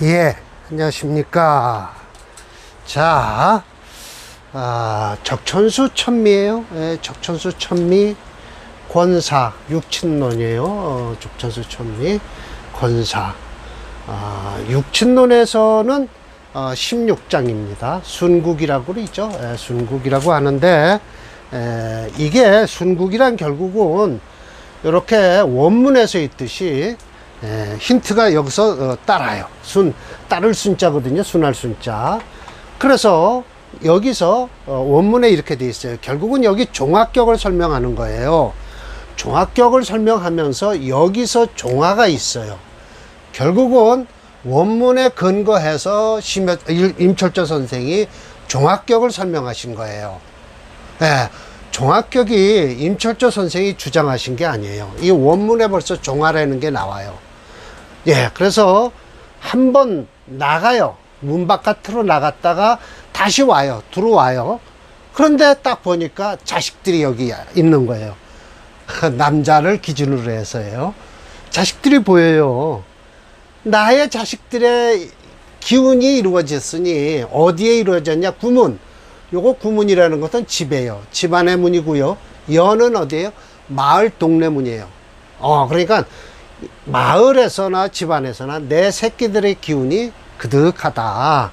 예, 안녕하십니까. 자, 적천수 천미에요. 예, 적천수 천미 권사 육친론이에요. 적천수 천미 권사. 육친론에서는 16장입니다. 순국이라고 그러죠. 예, 순국이라고 하는데, 이게 순국이란 결국은 이렇게 원문에서 있듯이 힌트가 여기서 따라요. 따를 순자거든요. 순할 순자. 그래서 여기서 원문에 이렇게 돼 있어요. 결국은 여기 종합격을 설명하는 거예요. 종합격을 설명하면서 여기서 종화가 있어요. 결국은 원문에 근거해서 임철조 선생이 종합격을 설명하신 거예요. 예, 종합격이 임철조 선생이 주장하신 게 아니에요. 이 원문에 벌써 종화라는 게 나와요. 예, 그래서 한번 나가요. 문 바깥으로 나갔다가 다시 와요. 들어와요. 그런데 딱 보니까 자식들이 여기 있는 거예요. 남자를 기준으로 해서요. 자식들이 보여요. 나의 자식들의 기운이 이루어졌으니 어디에 이루어졌냐? 구문. 요거 구문이라는 것은 집이에요. 집안의 문이고요. 여는 어디예요? 마을 동네 문이에요. 그러니까 마을에서나 집안에서나 내 새끼들의 기운이 그득하다.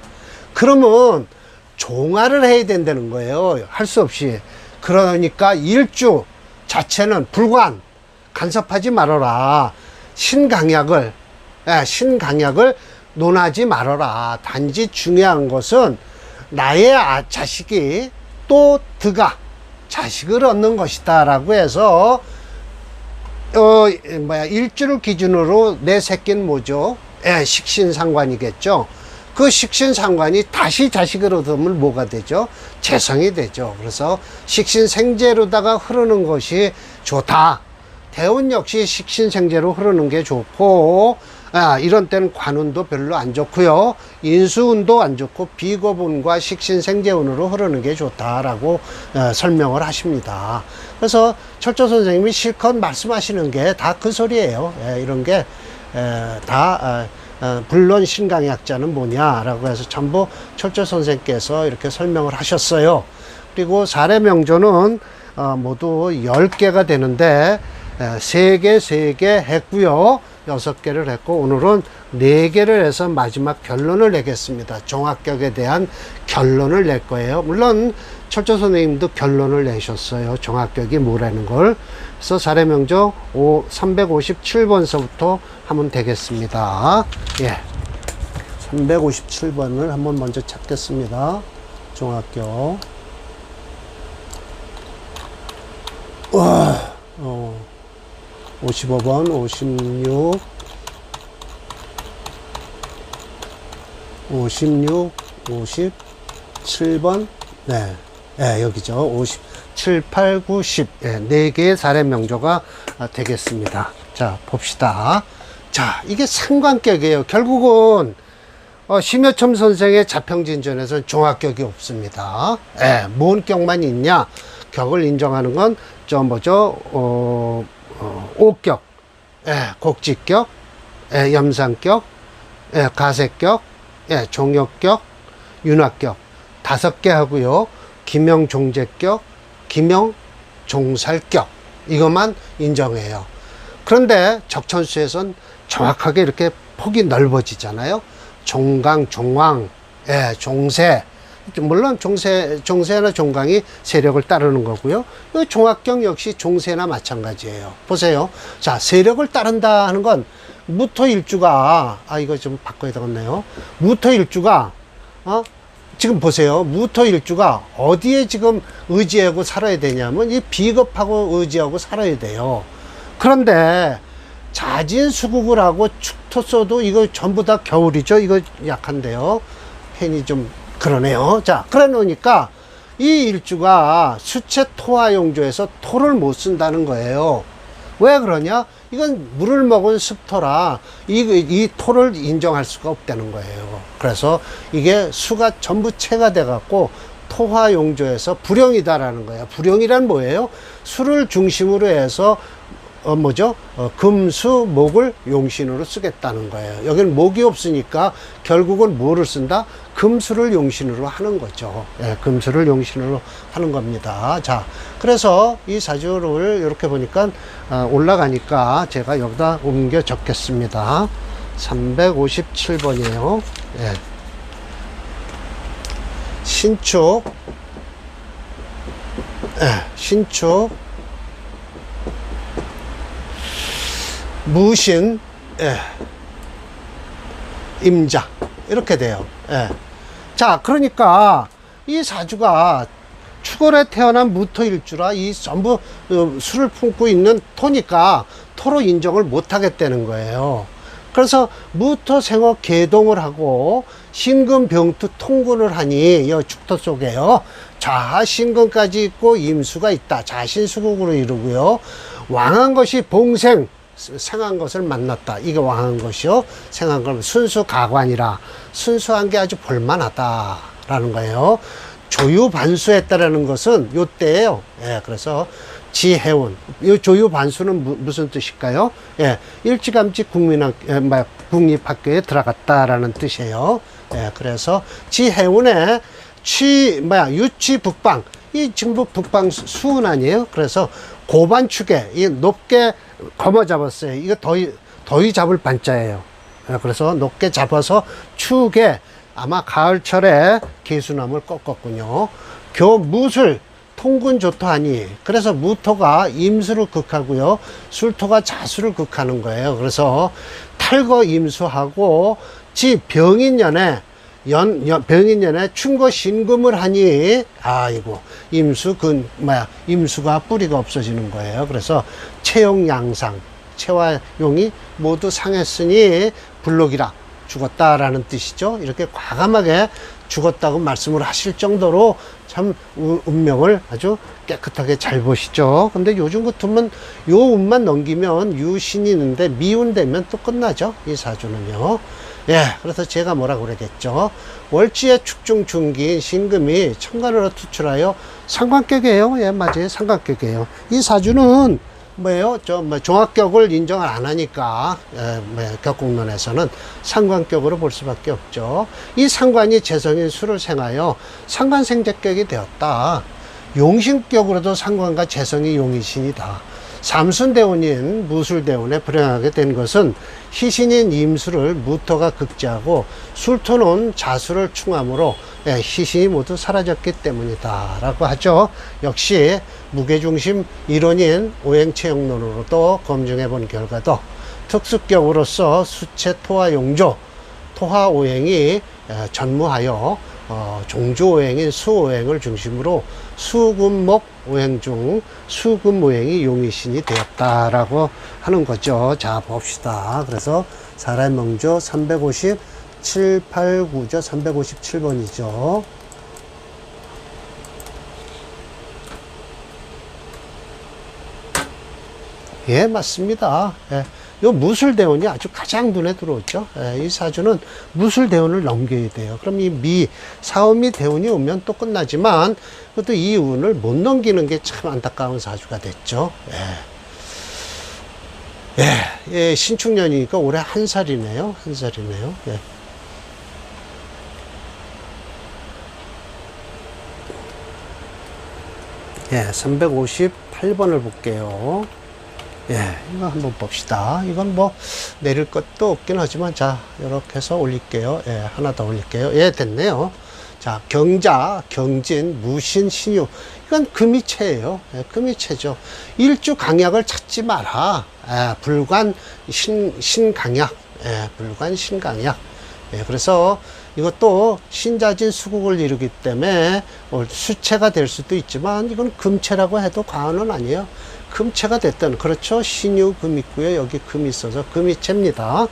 그러면 종화를 해야 된다는 거예요. 할 수 없이. 그러니까 일주 자체는 불관, 간섭하지 말아라. 신강약을 논하지 말아라. 단지 중요한 것은 나의 자식이 또 드가 자식을 얻는 것이다 라고 해서 일주를 기준으로 내 새끼는 뭐죠? 식신상관이겠죠. 그 식신상관이 다시 자식을 얻으면 뭐가 되죠? 재성이 되죠. 그래서 식신생재로다가 흐르는 것이 좋다. 대운 역시 식신생재로 흐르는 게 좋고, 이런 때는 관운도 별로 안 좋고요. 인수운도 안 좋고 비겁운과 식신생재운으로 흐르는 게 좋다라고 설명을 하십니다. 그래서 철조 선생님이 실컷 말씀하시는 게 다 그 소리예요. 이런 게 다 불론 신강약자는 뭐냐라고 해서 전부 철조 선생께서 이렇게 설명을 하셨어요. 그리고 사례명조는 모두 10개가 되는데 3개 했고요. 6개를 했고 오늘은 4개를 해서 마지막 결론을 내겠습니다. 종합격에 대한 결론을 낼 거예요. 물론 철조 선생님도 결론을 내셨어요. 종합격이 뭐라는 걸. 그래서 사례명조 357번서부터 하면 되겠습니다. 예, 357번을 한번 먼저 찾겠습니다. 종합격. 55번, 56, 57번, 네, 여기죠. 57, 8, 9, 10. 4개의 사례명조가 되겠습니다. 자, 봅시다. 자, 이게 상관격이에요. 결국은, 심여첨 선생의 자평진전에서는 종합격이 없습니다. 뭔 격만 있냐? 격을 인정하는 건, 옥격, 곡직격, 염상격, 가색격, 종역격, 윤학격 5개 하고요. 기명종제격, 기명종살격 이것만 인정해요. 그런데 적천수에선 정확하게 이렇게 폭이 넓어지잖아요. 종강, 종왕, 종세. 물론 종세나 종강이 세력을 따르는 거고요. 종합경 역시 종세나 마찬가지예요. 보세요. 자, 세력을 따른다 하는 건 무토일주가 이거 좀 바꿔야 되겠네요. 무토일주가 지금 보세요. 무토일주가 어디에 지금 의지하고 살아야 되냐면 이 비겁하고 의지하고 살아야 돼요. 그런데 자진수국을 하고 축토 써도 이거 전부 다 겨울이죠. 이거 약한데요. 펜이 좀 그러네요. 자, 그래 놓으니까 이 일주가 수체 토화용조에서 토를 못 쓴다는 거예요. 왜 그러냐? 이건 물을 먹은 습토라 이 토를 인정할 수가 없다는 거예요. 그래서 이게 수가 전부 체가 돼 갖고 토화용조에서 불용이다라는 거예요. 불용이란 뭐예요? 수를 중심으로 해서 뭐죠? 금수 목을 용신으로 쓰겠다는 거예요. 여기는 목이 없으니까 결국은 뭐를 쓴다? 금수를 용신으로 하는 거죠. 예, 금수를 용신으로 하는 겁니다. 자, 그래서 이 사주를 이렇게 보니까 올라가니까 제가 여기다 옮겨 적겠습니다. 357번이에요. 예. 신축, 예, 신축, 무신, 예, 임자 이렇게 돼요. 예. 자, 그러니까 이 사주가 축월에 태어난 무토일주라 이 전부 수를 품고 있는 토니까 토로 인정을 못 하겠다는 거예요. 그래서 무토생어 개동을 하고 신금병투 통군을 하니 이 축토 속에요. 자신금까지 있고 임수가 있다. 자신수국으로 이루고요. 왕한 것이 봉생, 생한 것을 만났다. 이게 왕한 것이요. 생한 것 순수 가관이라 순수한 게 아주 볼만하다라는 거예요. 조유반수했다라는 것은 요때예요. 예, 그래서 지해운. 이 조유반수는 무슨 뜻일까요? 예, 일찌감치 국립학교에 들어갔다라는 뜻이에요. 예, 그래서 지해운에 유치북방. 이 전부 북방 수은 아니에요? 그래서 고반축에 이 높게 거머 잡았어요. 이거 더위 잡을 반자예요. 예, 그래서 높게 잡아서 축에 아마 가을철에 개수나무를 꺾었군요. 교무술 통군조토하니 그래서 무토가 임수를 극하고요. 술토가 자수를 극하는 거예요. 그래서 탈거 임수하고 지 병인년에 병인년에 충거 신금을 하니 아이고 임수가 뿌리가 없어지는 거예요. 그래서 채용양상 채와 용이 모두 상했으니 불록이라 죽었다라는 뜻이죠. 이렇게 과감하게 죽었다고 말씀을 하실 정도로 참 운명을 아주 깨끗하게 잘 보시죠. 근데 요즘 같으면 요 운만 넘기면 유신이 있는데 미운 되면 또 끝나죠. 이 사주는요. 예, 그래서 제가 뭐라고 그러겠죠. 월지의 축중 중기인 신금이 천간으로 투출하여 상관격이에요. 예, 맞아요. 상관격이에요. 이 사주는 뭐예요? 종합격을 인정을 안 하니까 격국론에서는 상관격으로 볼 수밖에 없죠. 이 상관이 재성인 수를 생하여 상관생재격이 되었다. 용신격으로도 상관과 재성이 용이신이다. 삼순대운인 무술대운에 불행하게 된 것은 희신인 임수를 무토가 극지하고 술토는 자수를 충함으로 희신이 모두 사라졌기 때문이다 라고 하죠. 역시 무게중심 이론인 오행체형론으로도 검증해 본 결과도 특수격으로서 수체 토화 용조 토화 오행이 전무하여 종주 오행인 수 오행을 중심으로 수금목 오행 중 수금 오행이 용의신이 되었다라고 하는 거죠. 자, 봅시다. 그래서 사람 명조 357, 8, 9죠. 357번이죠. 예, 맞습니다. 예. 요 무술대운이 아주 가장 눈에 들어오죠. 예, 이 사주는 무술대운을 넘겨야 돼요. 그럼 이 사오미 대운이 오면 또 끝나지만, 그것도 이 운을 못 넘기는 게 참 안타까운 사주가 됐죠. 예. 예, 신축년이니까 올해 한 살이네요. 한 살이네요. 예. 예, 358번을 볼게요. 예, 이거 한번 봅시다. 이건 뭐 내릴 것도 없긴 하지만 자, 이렇게 해서 올릴게요. 예, 하나 더 올릴게요. 예, 됐네요. 자, 경자, 경진, 무신, 신유. 이건 금이체예요. 예, 금이체죠. 일주 강약을 찾지 마라. 예, 불관 신강약. 예, 불관 신강약. 예, 그래서 이것도 신자진 수국을 이루기 때문에 수체가 될 수도 있지만 이건 금체라고 해도 과언은 아니에요. 금체가 됐든 그렇죠. 신유 금 있고요. 여기 금이 있어서 금이체입니다.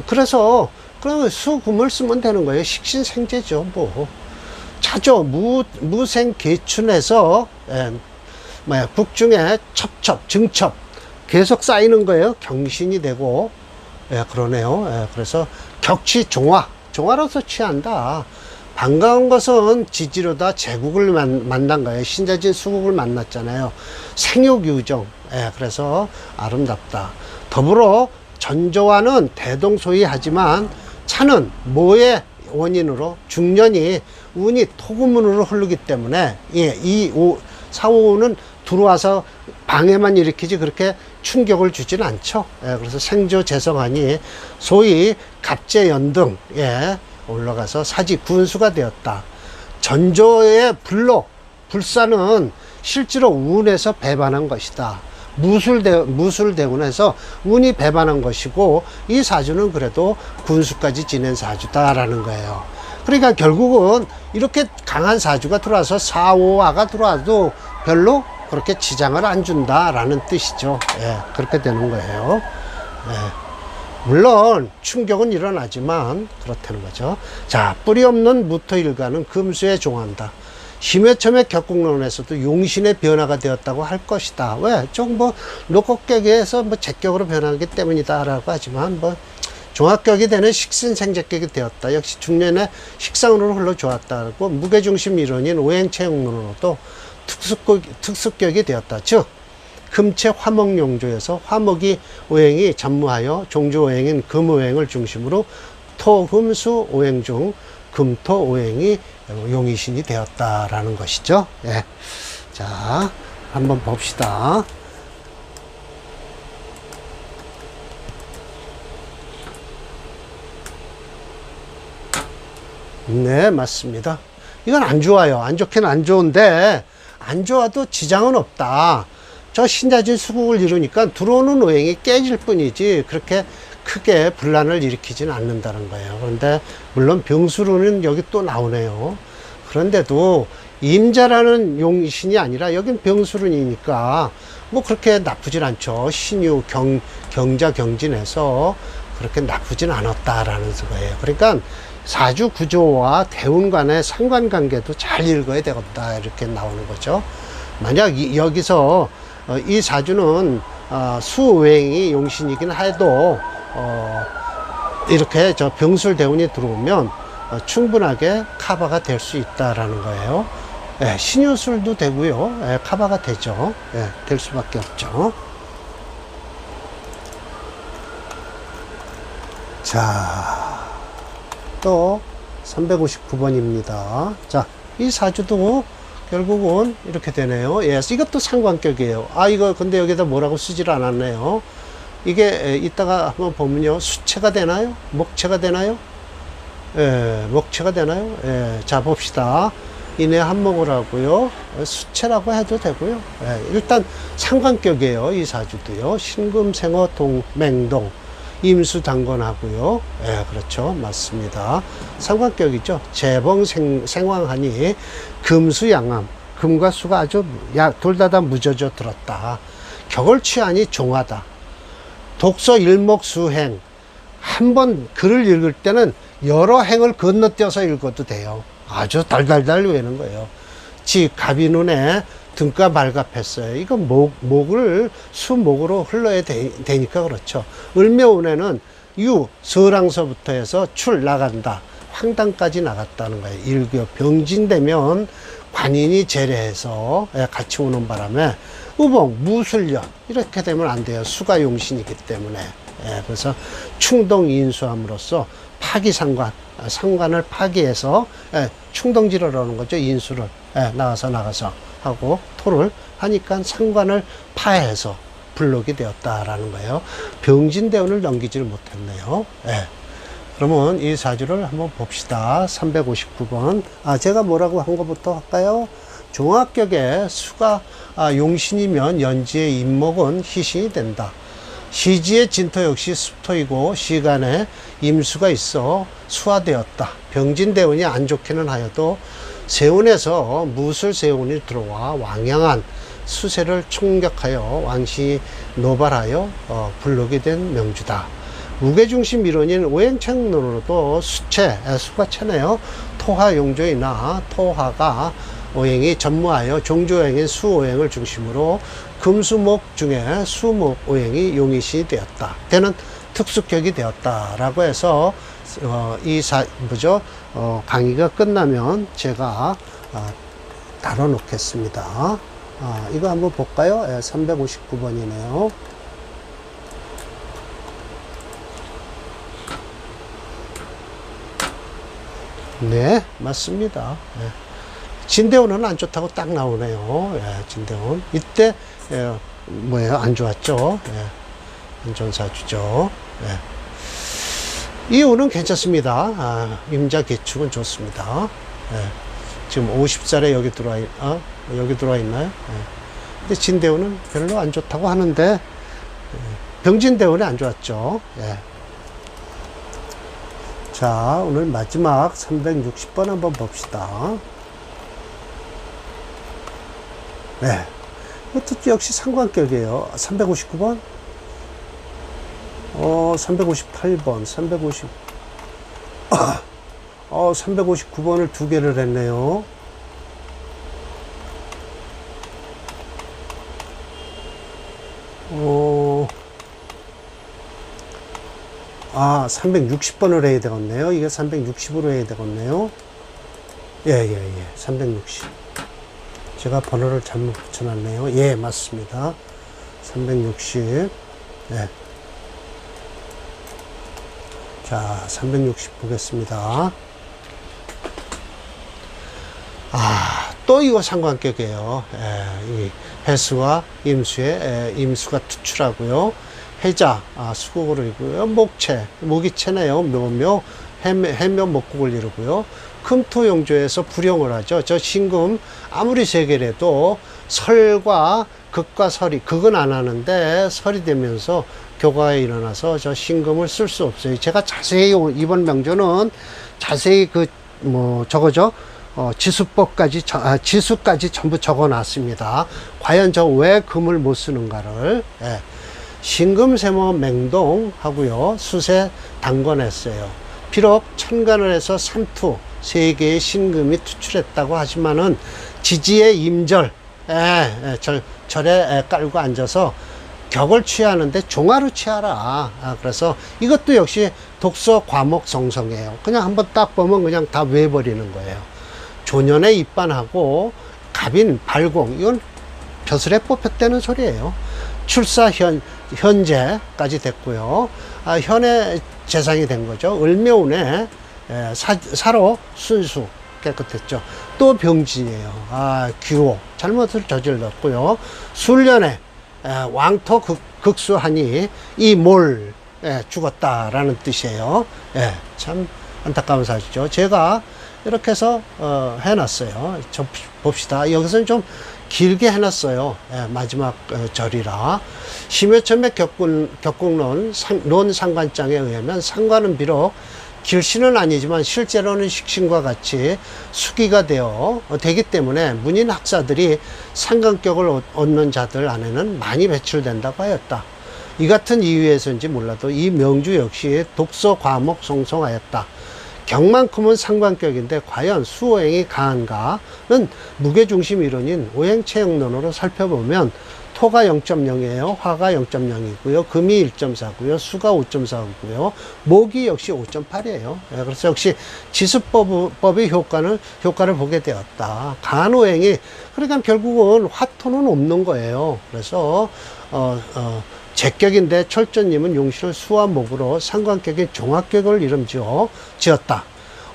그래서 그럼 수금을 쓰면 되는 거예요. 식신생재죠. 뭐 자죠. 무생 개춘에서 북중에 첩첩 증첩 계속 쌓이는 거예요. 경신이 되고 그러네요. 그래서 격취 종화로서 취한다. 반가운 것은 지지로다 제국을 만난 거예요. 신자진 수국을 만났잖아요. 생육유정. 예, 그래서 아름답다. 더불어 전조와는 대동소이하지만 차는 뭐의 원인으로 중년이 운이 토금운으로 흐르기 때문에 예, 이 사오는 들어와서 방해만 일으키지 그렇게 충격을 주지는 않죠. 예, 그래서 생조재성하니 소위 갑재연등 예, 올라가서 사지 군수가 되었다. 전조의 불사는 실제로 운에서 배반한 것이다. 무술대운에서 운이 배반한 것이고 이 사주는 그래도 군수까지 지낸 사주다라는 거예요. 그러니까 결국은 이렇게 강한 사주가 들어와서 사오화가 들어와도 별로 그렇게 지장을 안 준다라는 뜻이죠. 예, 그렇게 되는 거예요. 예. 물론 충격은 일어나지만 그렇다는 거죠. 자, 뿌리 없는 무토일가는 금수에 종한다. 심해첨의 격국론에서도 용신의 변화가 되었다고 할 것이다. 왜? 좀 뭐 녹곡격에서 뭐 제격으로 변하기 때문이다라고 하지만 뭐 종합격이 되는 식신생제격이 되었다. 역시 중년의 식상으로 흘러 좋았다고 무게중심 이론인 오행체육론으로도 특수격이 되었다. 즉 금체 화목용조에서 화목이 오행이 전무하여 종조 오행인 금오행을 중심으로 토금수 오행 중 금토 오행이 용의신이 되었다라는 것이죠. 예. 자, 한번 봅시다. 네, 맞습니다. 이건 안 좋아요. 안 좋긴 안 좋은데 안 좋아도 지장은 없다. 저 신자진 수국을 이루니까 들어오는 오행이 깨질 뿐이지 그렇게 크게 분란을 일으키지는 않는다는 거예요. 그런데 물론 병수로는 여기 또 나오네요. 그런데도 임자라는 용신이 아니라 여긴 병수run이니까 뭐 그렇게 나쁘진 않죠. 신유 경자 경진해서 그렇게 나쁘진 않았다라는 거예요. 그러니까 사주 구조와 대운 간의 상관관계도 잘 읽어야 되겠다 이렇게 나오는 거죠. 만약 여기서 이 사주는 수오행이 용신이긴 해도 이렇게 저 병술 대운이 들어오면 충분하게 카바가 될 수 있다라는 거예요. 예, 신유술도 되고요. 예, 카바가 되죠. 예, 될 수밖에 없죠. 자, 또 359번입니다. 자, 이 사주도 결국은 이렇게 되네요. 예, 이것도 상관격이에요. 아, 이거 근데 여기다 뭐라고 쓰질 않았네요. 이게 이따가 한번 보면요. 수체가 되나요? 목체가 되나요? 예, 목체가 되나요? 예, 자, 봅시다. 인해 한목을 하고요. 수체라고 해도 되고요. 예, 일단 상관격이에요. 이 사주도요. 신금생어 동맹동. 임수당건하고요. 예, 그렇죠. 맞습니다. 상관격이죠. 재봉생왕하니 금수양암. 금과 수가 아주 둘 다 무저져 들었다. 격을 취하니 종하다. 독서 일목수행. 한번 글을 읽을 때는 여러 행을 건너뛰어서 읽어도 돼요. 아주 달달달 외는 거예요. 지 갑이눈에 등가 말갑했어요. 이거 목을 수목으로 흘러야 되니까 그렇죠. 을묘운에는 유, 서랑서부터 해서 출 나간다. 황당까지 나갔다는 거예요. 일교 병진되면 관인이 제례해서 같이 오는 바람에 우봉, 무술력 이렇게 되면 안 돼요. 수가 용신이기 때문에. 그래서 충동인수함으로써 파기상관, 상관을 파기해서 충동질하는 거죠. 인수를 나가서 하고 토를 하니까 상관을 파해서 불록이 되었다라는 거예요. 병진대운을 넘기지를 못했네요. 그러면 이 사주를 한번 봅시다. 359번. 제가 뭐라고 한 것부터 할까요? 종합격에 수가 용신이면 연지의 임목은 희신이 된다. 시지의 진토 역시 습토이고 시간에 임수가 있어 수화되었다. 병진대운이 안 좋기는 하여도 세운에서 무술세운이 들어와 왕양한 수세를 총격하여 왕신이 노발하여 불록이 된 명주다. 무게중심 이론인 오행책론으로도 수가 체네요. 토화용조이나 토화가 오행이 전무하여 종조오행인 수오행을 중심으로 금수목 중에 수목 오행이 용의신이 되었다. 때는 특수격이 되었다라고 해서 강의가 끝나면 제가 다뤄놓겠습니다. 이거 한번 볼까요? 359번이네요. 네, 맞습니다. 진대원은 안 좋다고 딱 나오네요. 진대원. 이때, 안 좋았죠. 안전사주죠. 이 운은 괜찮습니다. 임자 개축은 좋습니다. 지금 50살에 여기 들어와 있나요? 근데 진대운은 별로 안 좋다고 하는데, 병진대운이 안 좋았죠. 자, 오늘 마지막 360번 한번 봅시다. 이것도 역시 상관격이에요. 359번? 358번, 359번을 두 개를 했네요. 360번을 해야 되겠네요. 이게 360으로 해야 되겠네요. 360. 제가 번호를 잘못 붙여놨네요. 맞습니다. 360. 자, 360 보겠습니다. 또 이거 상관격이에요. 이 해수와 임수의 임수가 투출하고요. 해자, 수국을 이루고요. 목체, 모기체네요. 묘묘, 해묘 목국을 이루고요. 금토용조에서 불용을 하죠. 저 신금 아무리 세계래도 설과 극과 설이, 극은 안 하는데 설이 되면서 교과에 일어나서 저 신금을 쓸 수 없어요. 제가 자세히 이번 명조는 자세히 저거죠. 지수법까지, 지수까지 전부 적어 놨습니다. 과연 저 왜 금을 못 쓰는가를. 신금세모 맹동 하고요. 수세 단건했어요. 비록 천간을 해서 삼투, 세 개의 신금이 투출했다고 하지만은 지지의 임절, 절에 깔고 앉아서 격을 취하는데 종화로 취하라. 그래서 이것도 역시 독서 과목 성성이에요. 그냥 한번 딱 보면 그냥 다 외워버리는 거예요. 조년에 입반하고 갑인, 발공, 이건 벼슬에 뽑혔다는 소리예요. 출사 현재까지 됐고요. 현의 재상이 된 거죠. 을묘운에 사로 순수 깨끗했죠. 또 병진이에요. 귀호 잘못을 저질렀고요. 술년에 왕토 극수하니 이 몰 죽었다라는 뜻이에요. 참 안타까운 사실이죠. 제가 이렇게 해서 해놨어요. 좀 봅시다. 여기서는 좀 길게 해놨어요. 마지막 절이라. 심효첨의 격국론 상관장에 의하면 상관은 비록 길신은 아니지만 실제로는 식신과 같이 수기가 되기 때문에 문인 학사들이 상관격을 얻는 자들 안에는 많이 배출된다고 하였다. 이 같은 이유에서인지 몰라도 이 명주 역시 독서 과목 송송하였다. 격만큼은 상관격인데 과연 수오행이 강한가는 무게중심 이론인 오행체형론으로 살펴보면 토가 0.0이에요. 화가 0.0이고요. 금이 1.4고요. 수가 5.4고요. 목이 역시 5.8이에요. 그래서 역시 지수법의 효과를 보게 되었다. 강한 오행이, 그러니까 결국은 화토는 없는 거예요. 그래서 제격인데 철저님은 용신을 수와 목으로 상관격인 종합격을 이름 지었다.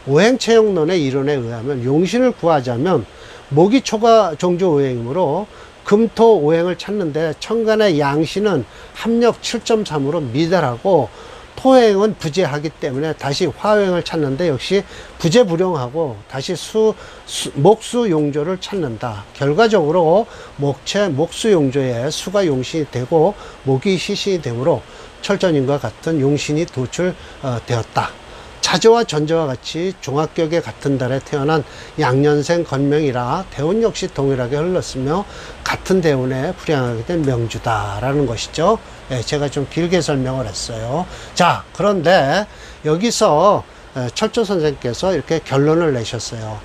오행체형론의 이론에 의하면 용신을 구하자면 목이 초가 종조 오행이므로 금토 오행을 찾는데 천간의 양신은 합력 7.3으로 미달하고 토행은 부재하기 때문에 다시 화행을 찾는데 역시 부재불용하고 다시 목수 용조를 찾는다. 결과적으로 목체 목수 용조에 수가 용신이 되고 목이 시신이 되므로 철전인과 같은 용신이 도출되었다. 차저와 전저와 같이 종합격의 같은 달에 태어난 양년생 건명이라 대운 역시 동일하게 흘렀으며 같은 대운에 불양하게 된 명주다라는 것이죠. 제가 좀 길게 설명을 했어요. 자, 그런데 여기서 철조 선생님께서 이렇게 결론을 내셨어요.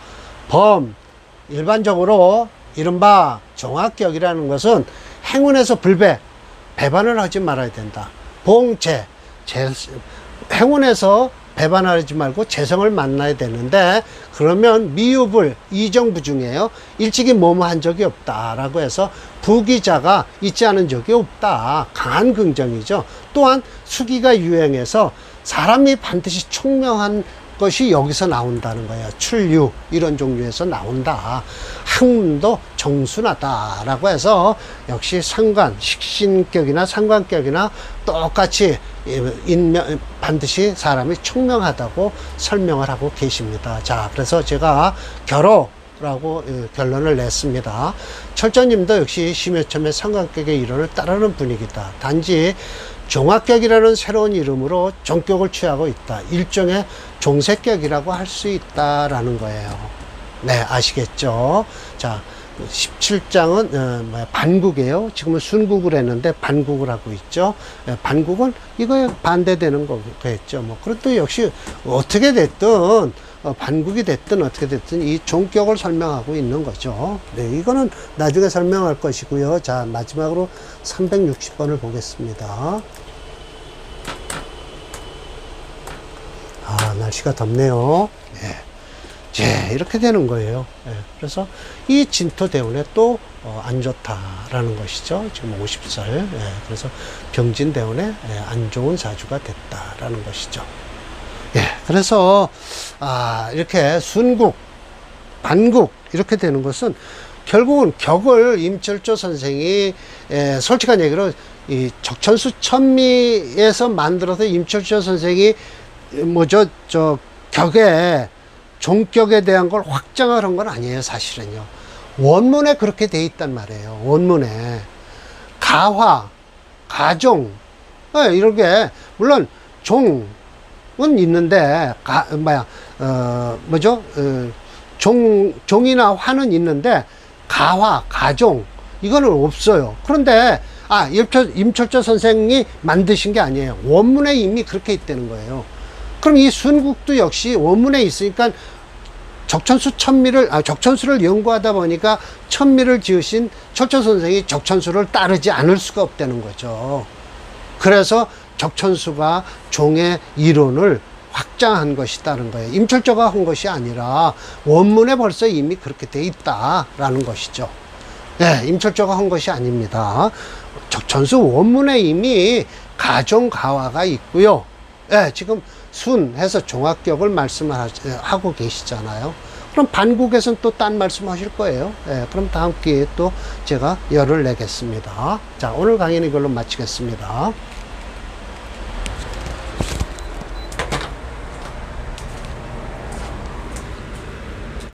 일반적으로 이른바 종합격이라는 것은 행운에서 배반을 하지 말아야 된다. 행운에서 배반하지 말고 재성을 만나야 되는데, 그러면 미유불 이정부중이에요. 일찍이 뭐뭐 한 적이 없다라고 해서 부기자가 있지 않은 적이 없다. 강한 긍정이죠. 또한 수기가 유행해서 사람이 반드시 총명한 것이 여기서 나온다는 거예요. 출유 이런 종류에서 나온다. 학문도 정순하다라고 해서 역시 상관, 식신격이나 상관격이나 똑같이 반드시 사람이 총명하다고 설명을 하고 계십니다. 자, 그래서 제가 결호라고 결론을 냈습니다. 철저님도 역시 심여첨의 상관격의 이론을 따르는 분위기다. 단지 종합격이라는 새로운 이름으로 종격을 취하고 있다. 일종의 종색격이라고 할 수 있다라는 거예요. 네, 아시겠죠? 자, 17장은 반국이에요. 지금은 순국을 했는데 반국을 하고 있죠. 반국은 이거에 반대되는 거겠죠. 뭐 그것도 역시 어떻게 됐든 반국이 됐든 어떻게 됐든 이 종격을 설명하고 있는 거죠. 네, 이거는 나중에 설명할 것이고요. 자, 마지막으로 360번을 보겠습니다. 아, 날씨가 덥네요. 네. 이렇게 되는 거예요. 네. 그래서 이 진토대운에 또 안 좋다라는 것이죠. 지금 50살. 네. 그래서 병진대운에 안 좋은 사주가 됐다라는 것이죠. 예, 그래서 이렇게 순국, 반국 이렇게 되는 것은 결국은 격을 임철조 선생이 솔직한 얘기로 이 적천수 천미에서 만들어서 임철조 선생이 격에 종격에 대한 걸 확장을 한 건 아니에요. 사실은요. 원문에 그렇게 돼 있단 말이에요. 원문에 가화, 가종 이런 게 물론 종은 있는데 종이나 화는 있는데 가화, 가종 이거는 없어요. 그런데 임철조 선생이 만드신 게 아니에요. 원문에 이미 그렇게 있다는 거예요. 그럼 이 순국도 역시 원문에 있으니까 적천수를 연구하다 보니까 천미를 지으신 철조 선생이 적천수를 따르지 않을 수가 없다는 거죠. 그래서 적천수가 종의 이론을 확장한 것이다는 거예요. 임철조가 한 것이 아니라 원문에 벌써 이미 그렇게 돼 있다라는 것이죠. 네, 임철조가 한 것이 아닙니다. 적천수 원문에 이미 가종 가화가 있고요. 네, 지금 순해서 종합격을 말씀하고 계시잖아요. 그럼 반국에서는 또 딴 말씀하실 거예요. 네, 그럼 다음 기회에 또 제가 열을 내겠습니다. 자, 오늘 강의는 이걸로 마치겠습니다.